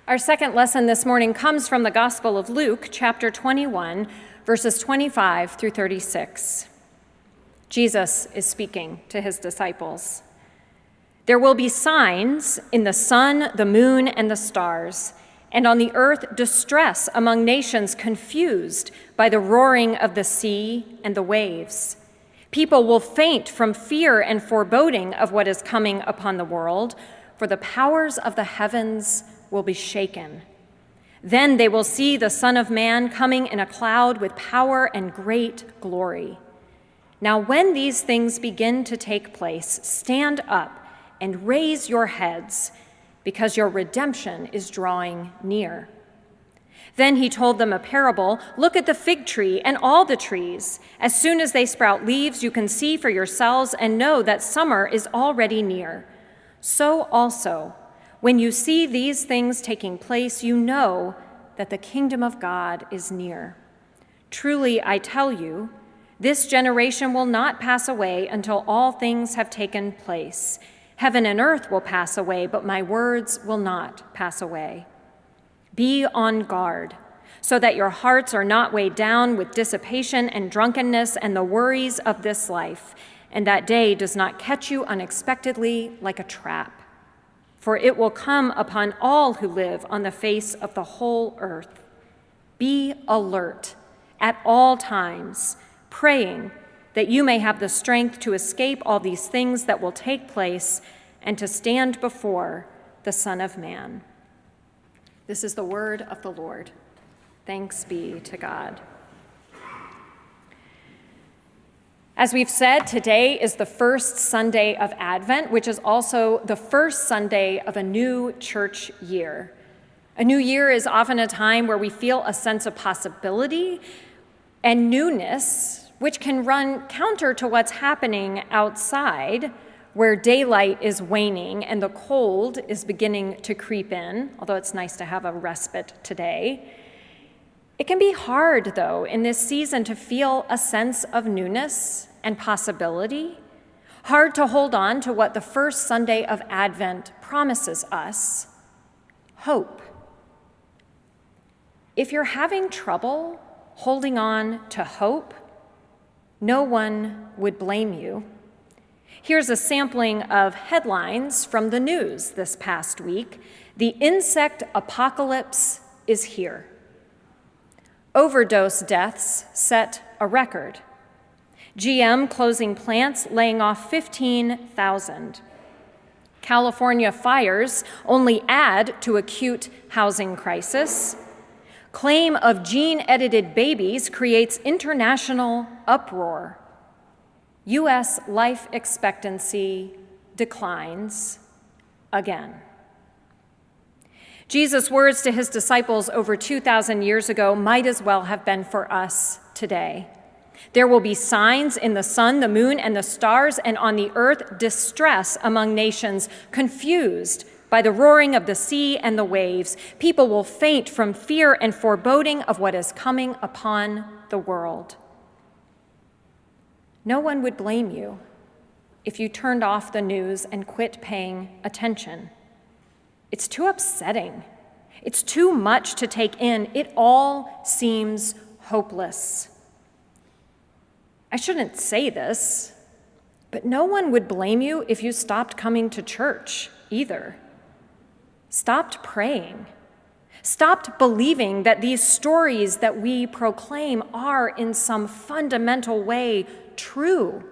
Our second lesson this morning comes from the Gospel of Luke, chapter 21, verses 25 through 36. Jesus is speaking to his disciples. There will be signs in the sun, the moon, and the stars, and on the earth distress among nations confused by the roaring of the sea and the waves. People will faint from fear and foreboding of what is coming upon the world, for the powers of the heavens will be shaken. Then they will see the Son of Man coming in a cloud with power and great glory. Now, when these things begin to take place, stand up and raise your heads, because your redemption is drawing near. Then he told them a parable. Look at the fig tree and all the trees. As soon as they sprout leaves, you can see for yourselves and know that summer is already near. So also, when you see these things taking place, you know that the kingdom of God is near. Truly, I tell you, this generation will not pass away until all things have taken place. Heaven and earth will pass away, but my words will not pass away. Be on guard, so that your hearts are not weighed down with dissipation and drunkenness and the worries of this life, and that day does not catch you unexpectedly like a trap. For it will come upon all who live on the face of the whole earth. Be alert at all times, praying that you may have the strength to escape all these things that will take place and to stand before the Son of Man. This is the word of the Lord. Thanks be to God. As we've said, today is the first Sunday of Advent, which is also the first Sunday of a new church year. A new year is often a time where we feel a sense of possibility and newness, which can run counter to what's happening outside, where daylight is waning and the cold is beginning to creep in, although it's nice to have a respite today. It can be hard, though, in this season to feel a sense of newness and possibility, hard to hold on to what the first Sunday of Advent promises us: hope. If you're having trouble holding on to hope, no one would blame you. Here's a sampling of headlines from the news this past week. The insect apocalypse is here. Overdose deaths set a record. GM closing plants, laying off 15,000. California fires only add to acute housing crisis. Claim of gene-edited babies creates international uproar. U.S. life expectancy declines again. Jesus' words to his disciples over 2,000 years ago might as well have been for us today. There will be signs in the sun, the moon, and the stars, and on the earth distress among nations, confused by the roaring of the sea and the waves. People will faint from fear and foreboding of what is coming upon the world. No one would blame you if you turned off the news and quit paying attention. It's too upsetting. It's too much to take in. It all seems hopeless. I shouldn't say this, but no one would blame you if you stopped coming to church either. Stopped praying. Stopped believing that these stories that we proclaim are in some fundamental way true.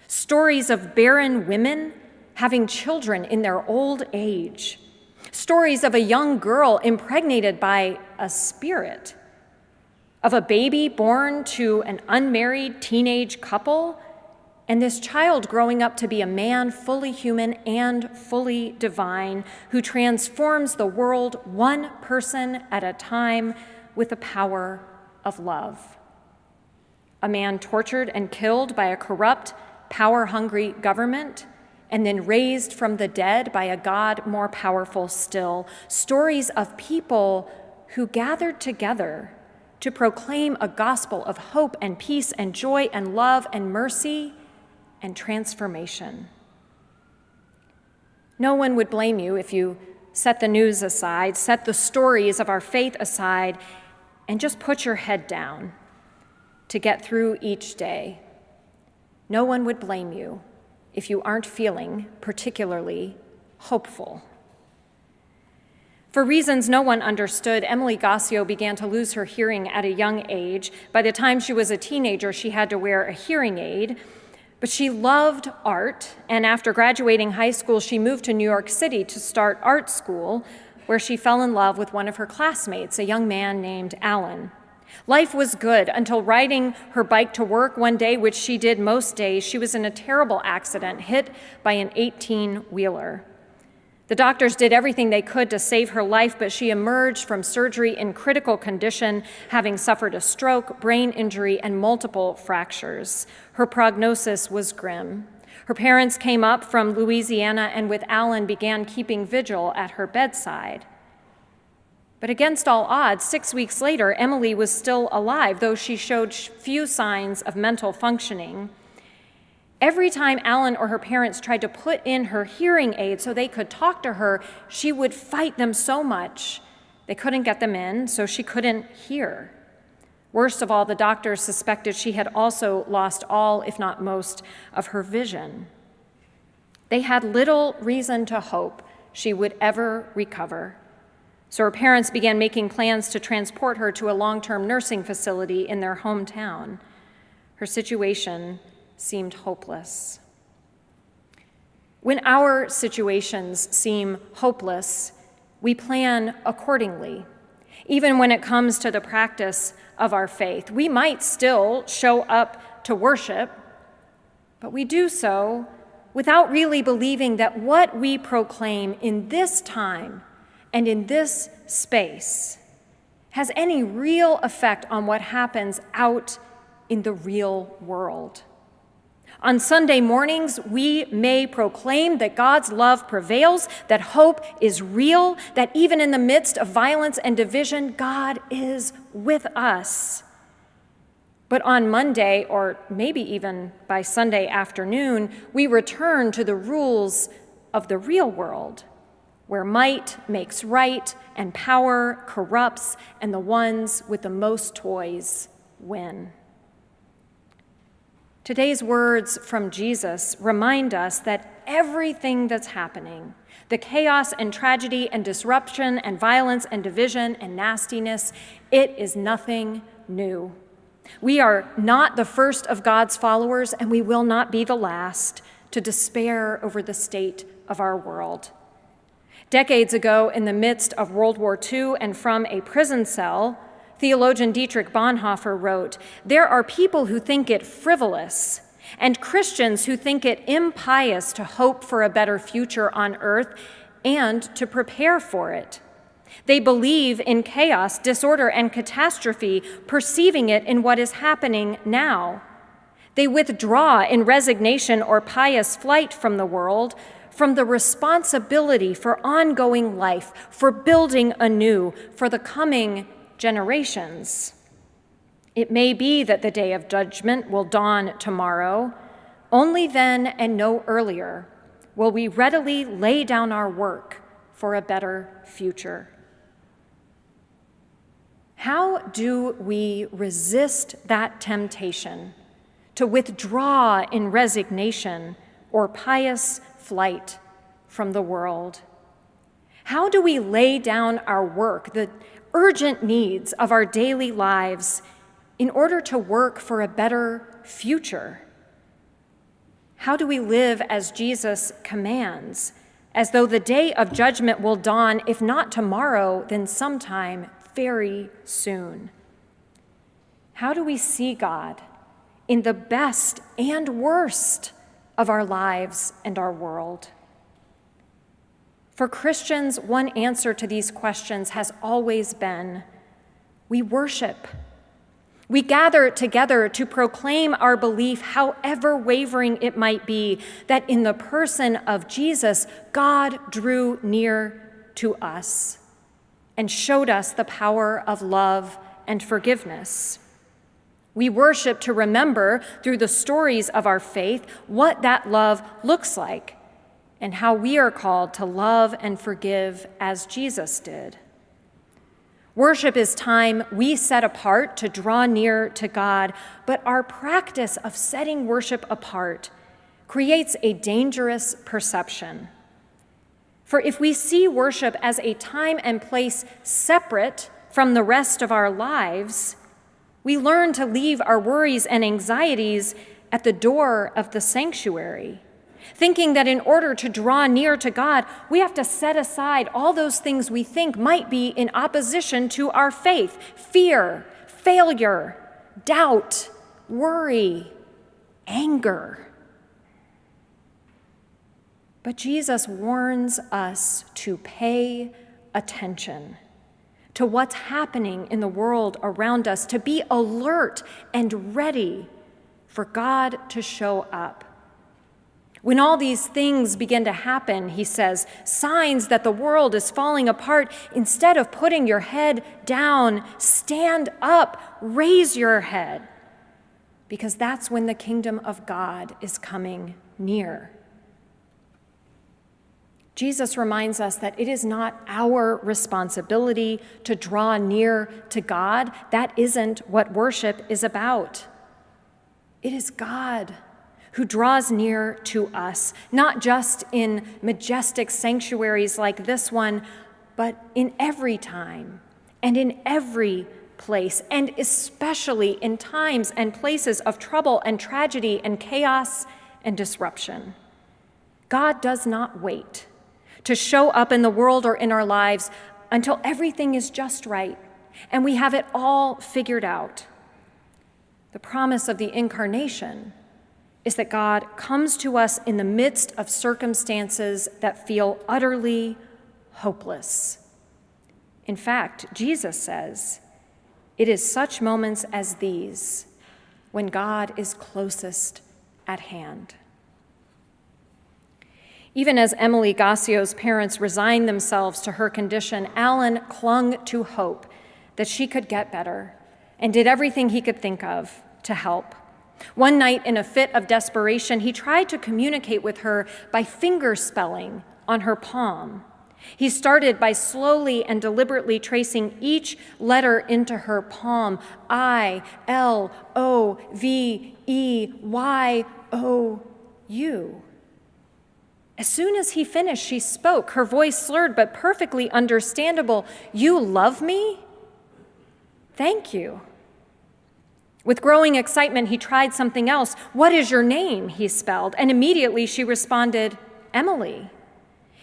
Stories of barren women having children in their old age. Stories of a young girl impregnated by a spirit. Of a baby born to an unmarried teenage couple, and this child growing up to be a man fully human and fully divine, who transforms the world one person at a time with the power of love. A man tortured and killed by a corrupt, power-hungry government, and then raised from the dead by a God more powerful still. Stories of people who gathered together to proclaim a gospel of hope and peace and joy and love and mercy and transformation. No one would blame you if you set the news aside, set the stories of our faith aside, and just put your head down to get through each day. No one would blame you if you aren't feeling particularly hopeful. For reasons no one understood, Emily Gossio began to lose her hearing at a young age. By the time she was a teenager, she had to wear a hearing aid. But she loved art, and after graduating high school, she moved to New York City to start art school, where she fell in love with one of her classmates, a young man named Alan. Life was good until riding her bike to work one day, which she did most days, she was in a terrible accident, hit by an 18-wheeler. The doctors did everything they could to save her life, but she emerged from surgery in critical condition, having suffered a stroke, brain injury, and multiple fractures. Her prognosis was grim. Her parents came up from Louisiana and with Alan began keeping vigil at her bedside. But against all odds, 6 weeks later, Emily was still alive, though she showed few signs of mental functioning. Every time Alan or her parents tried to put in her hearing aid so they could talk to her, she would fight them so much they couldn't get them in, so she couldn't hear. Worst of all, the doctors suspected she had also lost all, if not most, of her vision. They had little reason to hope she would ever recover. So her parents began making plans to transport her to a long-term nursing facility in their hometown. Her situation seemed hopeless. When our situations seem hopeless, we plan accordingly. Even when it comes to the practice of our faith, we might still show up to worship, but we do so without really believing that what we proclaim in this time and in this space has any real effect on what happens out in the real world. On Sunday mornings, we may proclaim that God's love prevails, that hope is real, that even in the midst of violence and division, God is with us. But on Monday, or maybe even by Sunday afternoon, we return to the rules of the real world, where might makes right and power corrupts, and the ones with the most toys win. Today's words from Jesus remind us that everything that's happening, the chaos and tragedy and disruption and violence and division and nastiness, it is nothing new. We are not the first of God's followers, and we will not be the last to despair over the state of our world. Decades ago, in the midst of World War II and from a prison cell, theologian Dietrich Bonhoeffer wrote, "There are people who think it frivolous and Christians who think it impious to hope for a better future on earth and to prepare for it. They believe in chaos, disorder, and catastrophe, perceiving it in what is happening now. They withdraw in resignation or pious flight from the world, from the responsibility for ongoing life, for building anew, for the coming generations. It may be that the day of judgment will dawn tomorrow. Only then and no earlier will we readily lay down our work for a better future." How do we resist that temptation to withdraw in resignation or pious flight from the world? How do we lay down our work, the urgent needs of our daily lives, in order to work for a better future? How do we live as Jesus commands, as though the day of judgment will dawn, if not tomorrow, then sometime very soon? How do we see God in the best and worst of our lives and our world? For Christians, one answer to these questions has always been, we worship. We gather together to proclaim our belief, however wavering it might be, that in the person of Jesus, God drew near to us and showed us the power of love and forgiveness. We worship to remember, through the stories of our faith, what that love looks like, and how we are called to love and forgive as Jesus did. Worship is time we set apart to draw near to God, but our practice of setting worship apart creates a dangerous perception. For if we see worship as a time and place separate from the rest of our lives, we learn to leave our worries and anxieties at the door of the sanctuary, thinking that in order to draw near to God, we have to set aside all those things we think might be in opposition to our faith: fear, failure, doubt, worry, anger. But Jesus warns us to pay attention to what's happening in the world around us, to be alert and ready for God to show up. When all these things begin to happen, he says, signs that the world is falling apart, instead of putting your head down, stand up, raise your head, because that's when the kingdom of God is coming near. Jesus reminds us that it is not our responsibility to draw near to God. That isn't what worship is about. It is God who draws near to us, not just in majestic sanctuaries like this one, but in every time and in every place, and especially in times and places of trouble and tragedy and chaos and disruption. God does not wait to show up in the world or in our lives until everything is just right and we have it all figured out. The promise of the incarnation is that God comes to us in the midst of circumstances that feel utterly hopeless. In fact, Jesus says, it is such moments as these when God is closest at hand. Even as Emily Gassio's parents resigned themselves to her condition, Alan clung to hope that she could get better and did everything he could think of to help. One night, in a fit of desperation, he tried to communicate with her by finger spelling on her palm. He started by slowly and deliberately tracing each letter into her palm: I-L-O-V-E-Y-O-U. As soon as he finished, she spoke, her voice slurred but perfectly understandable. "You love me? Thank you." With growing excitement, he tried something else. "What is your name?" he spelled, and immediately she responded, "Emily."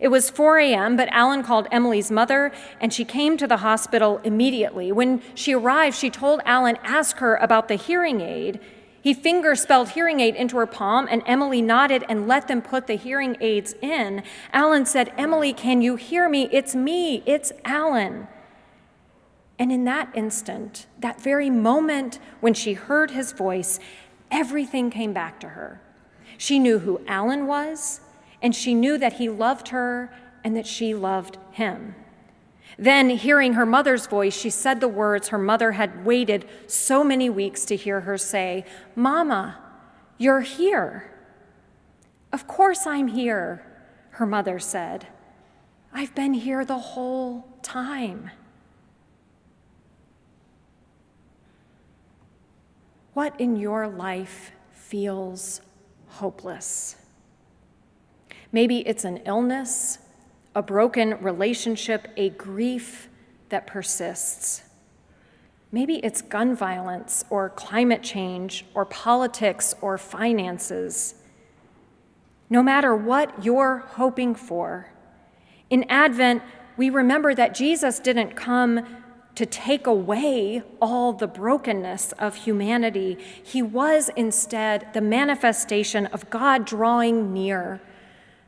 It was 4 a.m., but Alan called Emily's mother, and she came to the hospital immediately. When she arrived, she told Alan, ask her about the hearing aid. He finger-spelled hearing aid into her palm, and Emily nodded and let them put the hearing aids in. Alan said, "Emily, can you hear me? It's me, it's Alan." And in that instant, that very moment when she heard his voice, everything came back to her. She knew who Alan was, and she knew that he loved her and that she loved him. Then, hearing her mother's voice, she said the words her mother had waited so many weeks to hear her say, "Mama, you're here." "Of course I'm here," her mother said. "I've been here the whole time." What in your life feels hopeless? Maybe it's an illness, a broken relationship, a grief that persists. Maybe it's gun violence or climate change or politics or finances. No matter what you're hoping for, in Advent, we remember that Jesus didn't come to take away all the brokenness of humanity. He was instead the manifestation of God drawing near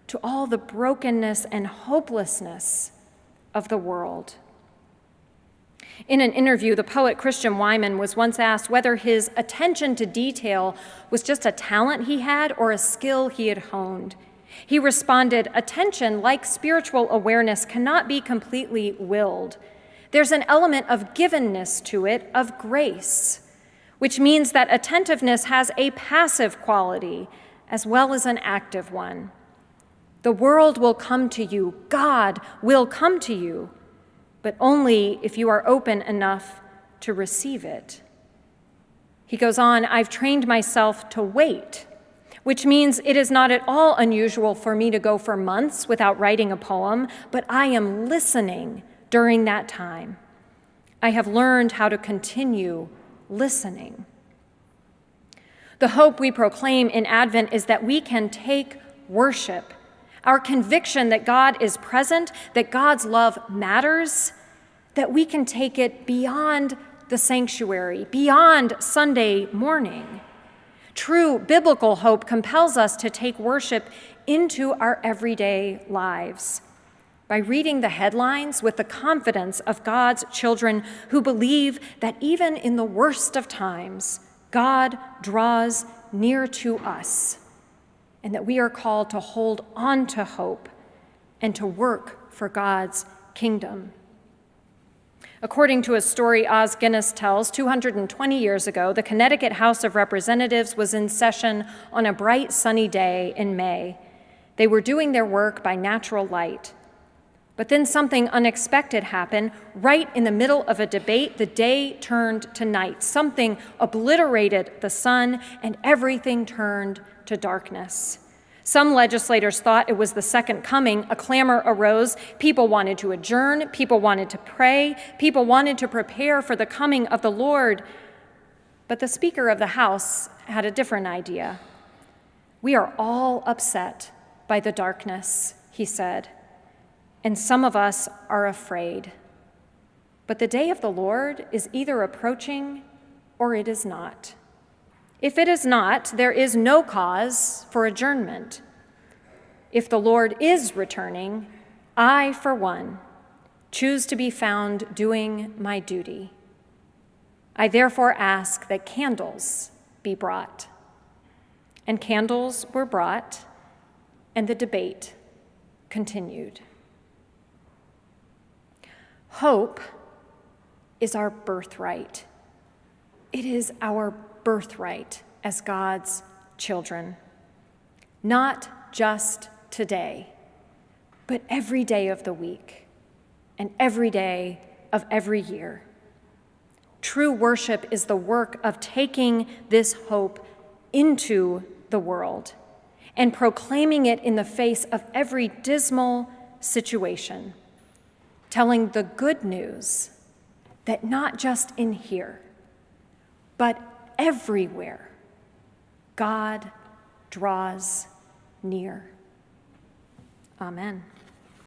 to all the brokenness and hopelessness of the world. In an interview, the poet Christian Wyman was once asked whether his attention to detail was just a talent he had or a skill he had honed. He responded, "Attention, like spiritual awareness, cannot be completely willed. There's an element of givenness to it, of grace, which means that attentiveness has a passive quality as well as an active one. The world will come to you. God will come to you, but only if you are open enough to receive it. He goes on, I've trained myself to wait, which means it is not at all unusual for me to go for months without writing a poem, but I am listening during that time. I have learned how to continue listening. The hope we proclaim in Advent is that we can take worship, our conviction that God is present, that God's love matters, that we can take it beyond the sanctuary, beyond Sunday morning. True biblical hope compels us to take worship into our everyday lives by reading the headlines with the confidence of God's children who believe that even in the worst of times, God draws near to us, and that we are called to hold on to hope and to work for God's kingdom. According to a story Os Guinness tells, 220 years ago, the Connecticut House of Representatives was in session on a bright sunny day in May. They were doing their work by natural light. But then something unexpected happened. Right in the middle of a debate, the day turned to night. Something obliterated the sun, and everything turned to darkness. Some legislators thought it was the second coming. A clamor arose. People wanted to adjourn. People wanted to pray. People wanted to prepare for the coming of the Lord. But the Speaker of the House had a different idea. We are all upset by the darkness, he said, and some of us are afraid. But the day of the Lord is either approaching or it is not. If it is not, there is no cause for adjournment. If the Lord is returning, I, for one, choose to be found doing my duty. I therefore ask that candles be brought. And candles were brought, and the debate continued. Hope is our birthright. It is our birthright as God's children, not just today, but every day of the week and every day of every year. True worship is the work of taking this hope into the world and proclaiming it in the face of every dismal situation, telling the good news that not just in here, but everywhere, God draws near. Amen.